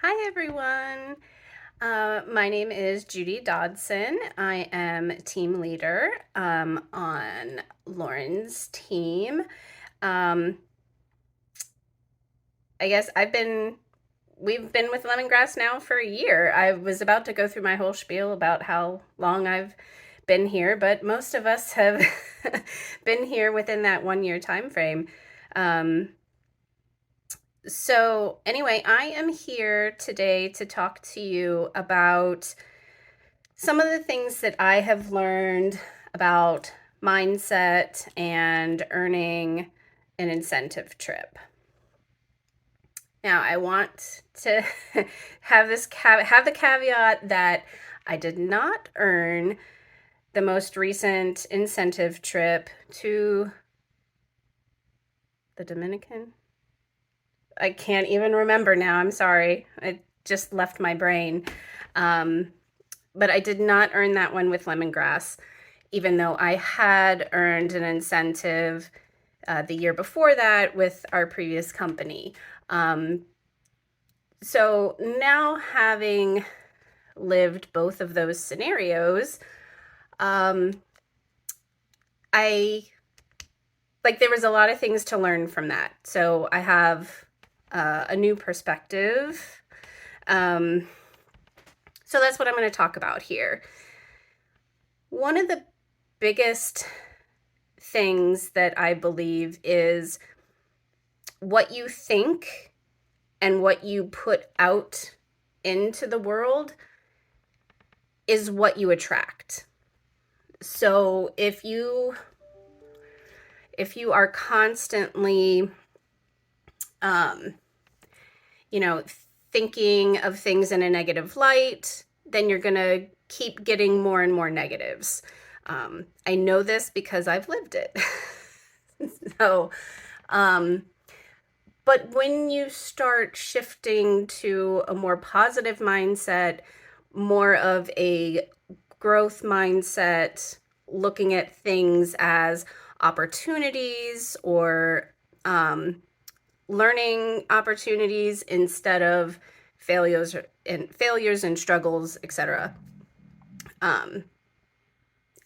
Hi, everyone. My name is Judy Dodson. I am team leader on Lauren's team. Um, I guess we've been with Lemongrass now for a year. I was about to go through my whole spiel about how long I've been here, but most of us have been here within that 1 year time frame. Um, so, anyway, I am here today to talk to you about some of the things that I have learned about mindset and earning an incentive trip. Now, I want to have the caveat that I did not earn the most recent incentive trip to the Dominican. I can't even remember now. I'm sorry. It just left my brain. Um, but I did not earn that one with Lemongrass, even though I had earned an incentive the year before that with our previous company. So now, having lived both of those scenarios, I there was a lot of things to learn from that. So I have a new perspective. So that's what I'm going to talk about here. One of the biggest things that I believe is what you think and what you put out into the world is what you attract. So if you are constantly um, you know, thinking of things in a negative light, then you're going to keep getting more and more negatives. I know this because I've lived it. So, but when you start shifting to a more positive mindset, more of a growth mindset, looking at things as opportunities or learning opportunities instead of failures and struggles, etc.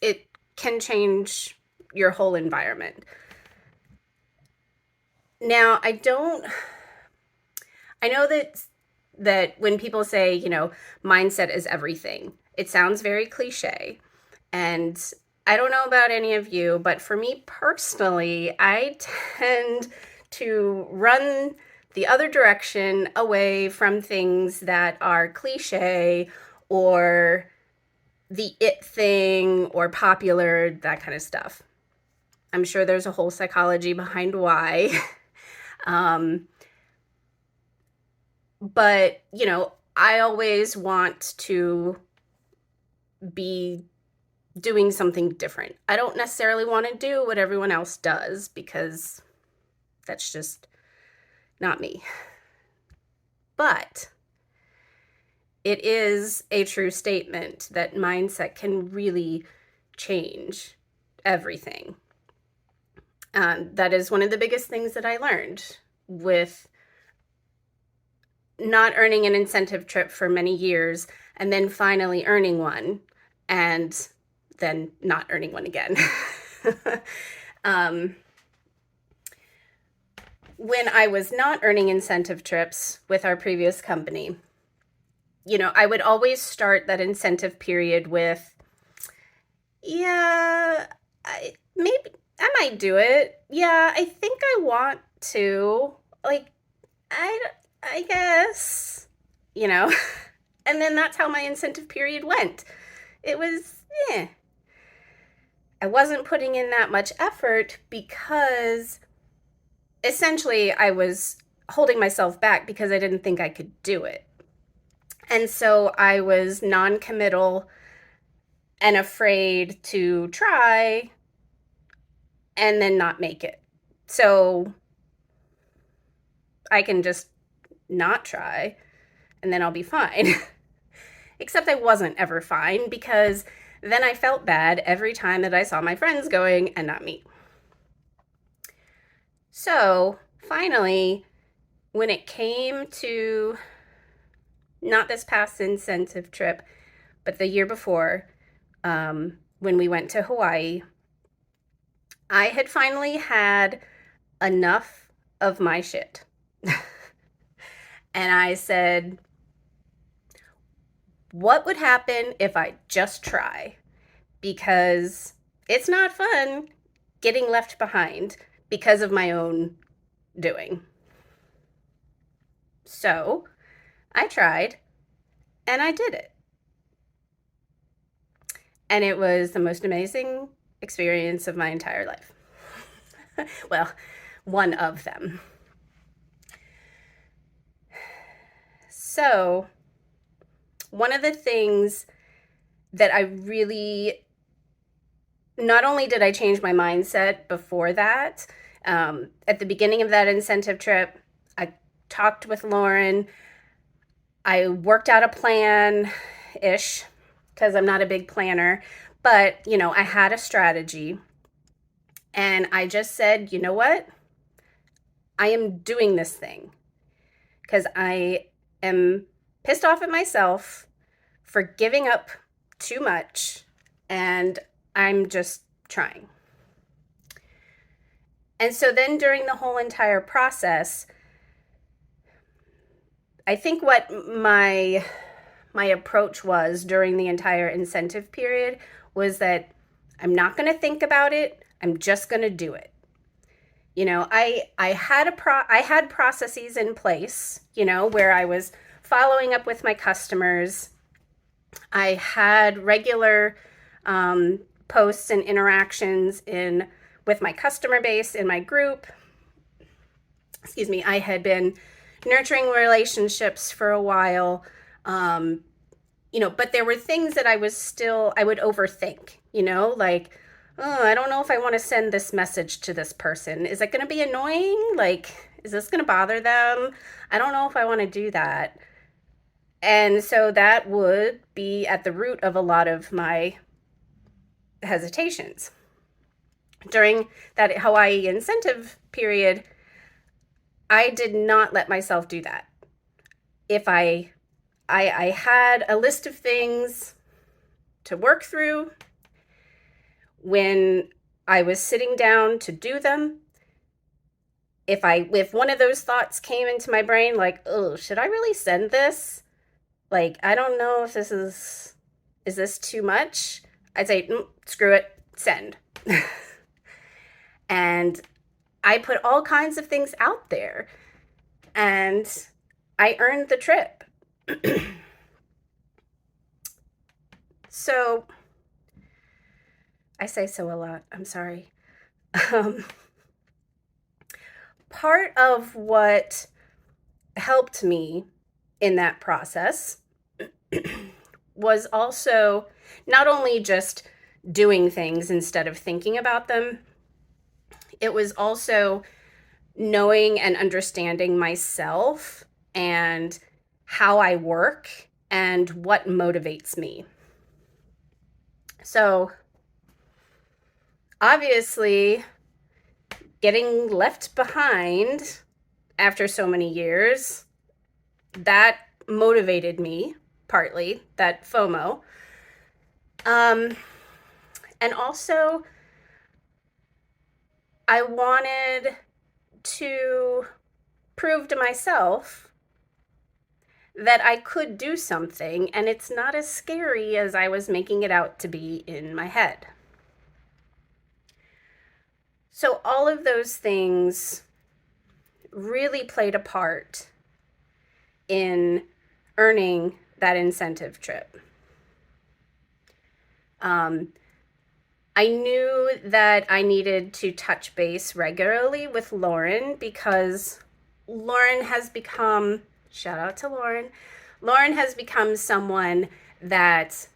It can change your whole environment. Now, I know that when people say, mindset is everything, it sounds very cliche. And I don't know about any of you, but for me personally, I tend to run the other direction away from things that are cliche or the it thing or popular, that kind of stuff. I'm sure there's a whole psychology behind why. um, but, I always want to be doing something different. I don't necessarily want to do what everyone else does because that's just not me. But it is a true statement that mindset can really change everything. That is one of the biggest things that I learned with not earning an incentive trip for many years and then finally earning one and then not earning one again. When I was not earning incentive trips with our previous company, I would always start that incentive period with, yeah, maybe I might do it. Yeah, I think I want to. Like, I, I guess, you know. And then that's how my incentive period went. It was, I wasn't putting in that much effort because essentially I was holding myself back because I didn't think I could do it. And so I was non-committal and afraid to try and then not make it. So I can just not try and then I'll be fine. Except I wasn't ever fine because then I felt bad every time that I saw my friends going and not me. So finally, when it came to not this past incentive trip, but the year before, when we went to Hawaii, I had finally had enough of my shit. And I said, what would happen if I just try? Because it's not fun getting left behind because of my own doing. So I tried and I did it. And it was the most amazing experience of my entire life. Well, one of them. So, one of the things that I really, not only did I change my mindset before that, at the beginning of that incentive trip, I talked with Lauren. I worked out a plan-ish, because I'm not a big planner, but, I had a strategy. And I just said, you know what? I am doing this thing because I am pissed off at myself for giving up too much, and I'm just trying. And so then during the whole entire process, I think what my approach was during the entire incentive period was that I'm not going to think about it. I'm just going to do it. I had processes in place, where I was following up with my customers. I had regular posts and interactions with my customer base in my group. Excuse me. I had been nurturing relationships for a while, but there were things that I would overthink, like, oh, I don't know if I want to send this message to this person. Is it going to be annoying? Like, is this going to bother them? I don't know if I want to do that. And so that would be at the root of a lot of my hesitations. During that Hawaii incentive period, I did not let myself do that. If I had a list of things to work through. When I was sitting down to do them, if one of those thoughts came into my brain, like, oh, should I really send this? Like, I don't know if is this too much? I'd say, screw it, send. And I put all kinds of things out there, and I earned the trip. So, I say so a lot, I'm sorry. Part of what helped me in that process was also not only just doing things instead of thinking about them, it was also knowing and understanding myself and how I work and what motivates me. So, obviously, getting left behind after so many years, that motivated me, partly, that FOMO. And also, I wanted to prove to myself that I could do something, and it's not as scary as I was making it out to be in my head. So all of those things really played a part in earning that incentive trip. I knew that I needed to touch base regularly with Lauren because Lauren has become, shout out to Lauren, Lauren has become someone that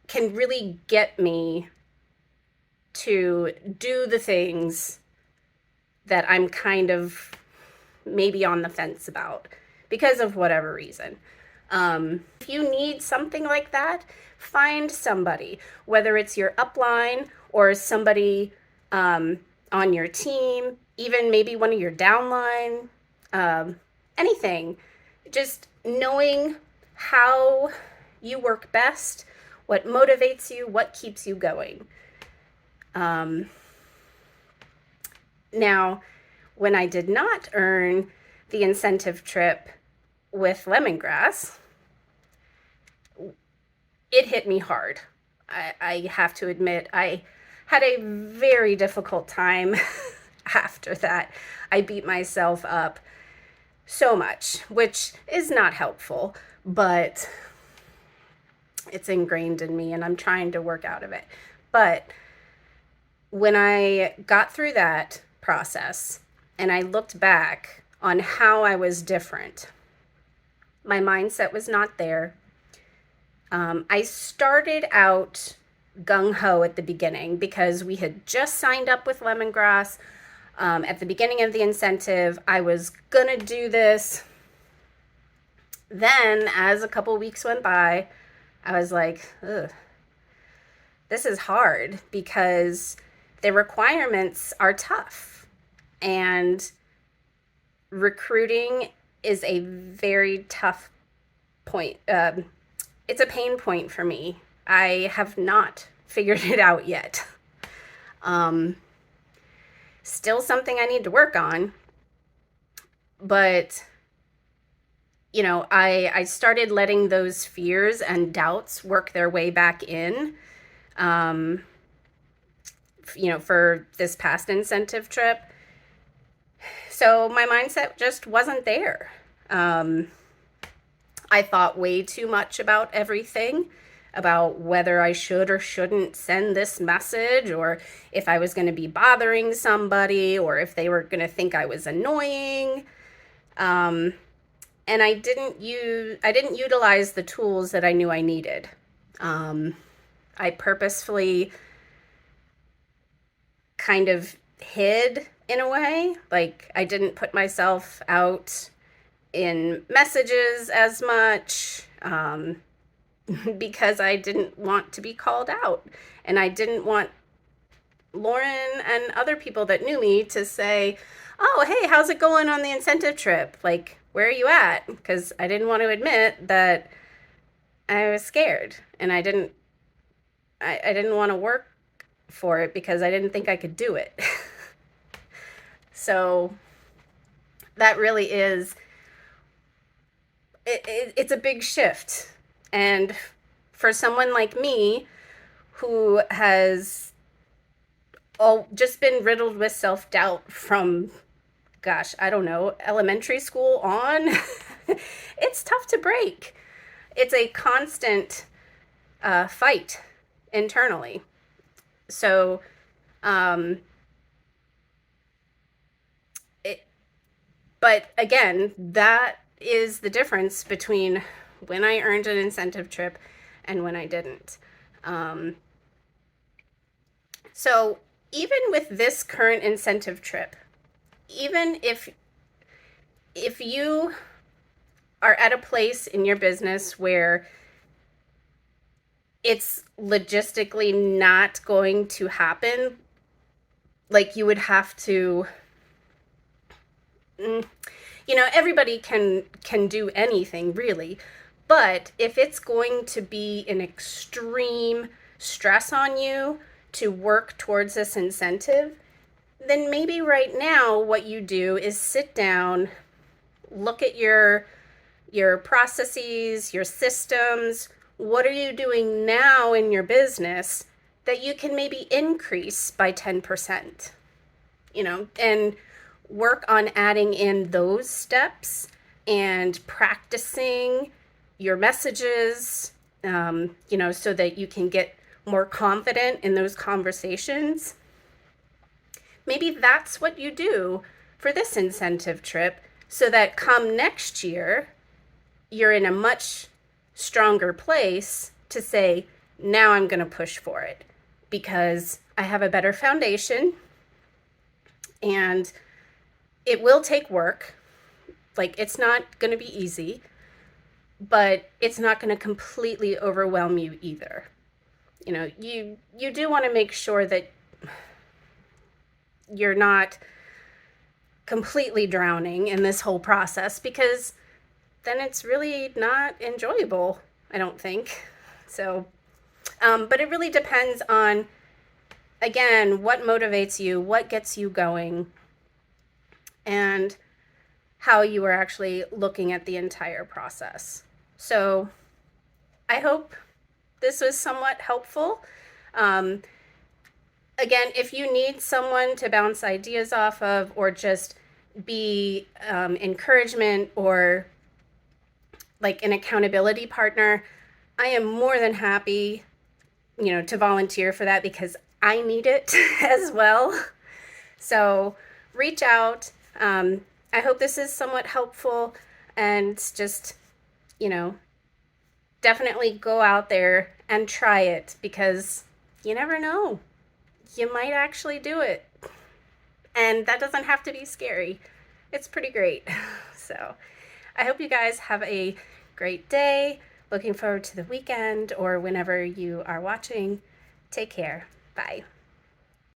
can really get me to do the things that I'm kind of maybe on the fence about because of whatever reason. If you need something like that, find somebody, whether it's your upline or somebody on your team, even maybe one of your downline, anything. just knowing how you work best, what motivates you, what keeps you going. Now, when I did not earn the incentive trip with lemongrass, it hit me hard. I have to admit, I had a very difficult time after that. I beat myself up so much, which is not helpful, but it's ingrained in me and I'm trying to work out of it. But when I got through that process and I looked back on how I was different, my mindset was not there. I started out gung-ho at the beginning because we had just signed up with lemongrass. At the beginning of the incentive, I was gonna do this. Then, as a couple weeks went by, I was like, ugh, this is hard because the requirements are tough. And recruiting is a very tough point. It's a pain point for me. I have not figured it out yet. Still something I need to work on. But, I started letting those fears and doubts work their way back in, for this past incentive trip. So my mindset just wasn't there. I thought way too much about everything, about whether I should or shouldn't send this message, or if I was going to be bothering somebody, or if they were going to think I was annoying. And I didn't utilize the tools that I knew I needed. I purposefully kind of hid in a way. Like, I didn't put myself out in messages as much, because I didn't want to be called out. And I didn't want Lauren and other people that knew me to say, oh, hey, how's it going on the incentive trip? Like, where are you at? Because I didn't want to admit that I was scared and I didn't want to work for it because I didn't think I could do it. So that really is, it's a big shift. And for someone like me who has just been riddled with self-doubt from, gosh, I don't know, elementary school on, it's tough to break. It's a constant fight internally. So, but again, that is the difference between when I earned an incentive trip and when I didn't. So even with this current incentive trip, even if you are at a place in your business where it's logistically not going to happen, like you would have to, everybody can do anything really, but if it's going to be an extreme stress on you to work towards this incentive, then maybe right now what you do is sit down, look at your processes, your systems. What are you doing now in your business that you can maybe increase by 10%? And work on adding in those steps and practicing your messages, so that you can get more confident in those conversations. Maybe that's what you do for this incentive trip so that come next year, you're in a much stronger place to say, now I'm going to push for it because I have a better foundation and it will take work. Like, it's not going to be easy, but it's not going to completely overwhelm you either. You do want to make sure that you're not completely drowning in this whole process because then it's really not enjoyable, I don't think. So, but it really depends on, again, what motivates you, what gets you going, and how you are actually looking at the entire process. So I hope this was somewhat helpful. Again, if you need someone to bounce ideas off of, or just be encouragement, or like an accountability partner, I am more than happy, to volunteer for that, because I need it as well. So reach out. I hope this is somewhat helpful, and just, you know, definitely go out there and try it, because you never know. You might actually do it. And that doesn't have to be scary. It's pretty great. So I hope you guys have a great day. Looking forward to the weekend, or whenever you are watching. Take care. Bye.